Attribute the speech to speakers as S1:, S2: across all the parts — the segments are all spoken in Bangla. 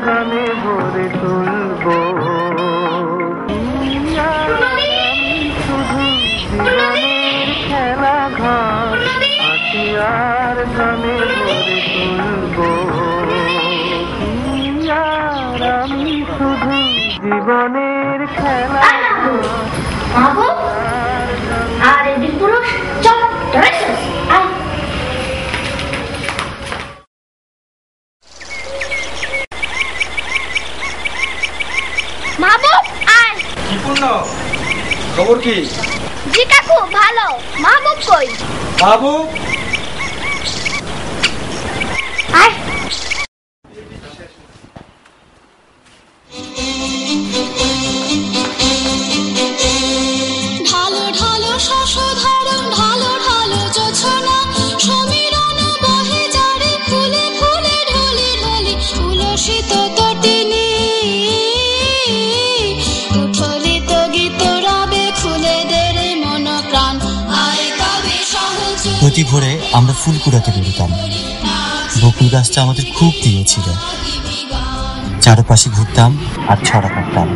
S1: গানে ভরে তুলবো শুধু জীবনের খেলা ঘর আছি আর গানে ভরে তুলবো আর আমি শুধু জীবনের খেলা
S2: খবর কি?
S3: জি কাকু ভালো। মাহবুব কই?
S2: মাহবুব
S3: আয়।
S4: ঢালো ঢালো শশধরণ ঢালো ঢালো যোছনা সমীরণ বহে যারে ফুলে ফুলে ঢলে ঢলে উলসিত তটিনী উঠলিত গীত রবে খুলে দেরে মন প্রাণ আয় কবে সহজ।
S5: প্রতি ভোরে আমরা ফুল কুড়াতে বেরোতাম। বকুল গাছটা আমাদের খুব প্রিয় ছিল। চারপাশে ঘুরতাম আর ছড়া কাটতাম।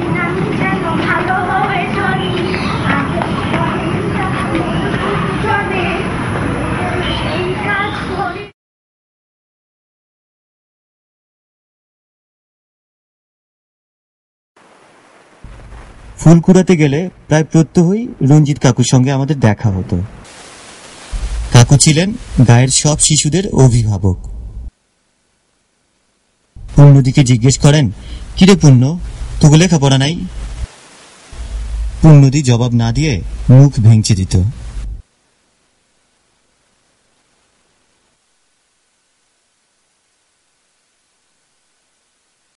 S5: ফুল কুড়াতে গেলে প্রায় প্রত্যহই রঞ্জিত কাকুর সঙ্গে আমাদের দেখা হতো। কাকু ছিলেন গায়ের সব শিশুদের অভিভাবক। পূর্ণদিকে জিজ্ঞেস করেন, কিরে পূর্ণ, তোকে লেখাপড়া নাই? পূর্ণদি জবাব না দিয়ে মুখ ভেঙচে দিত।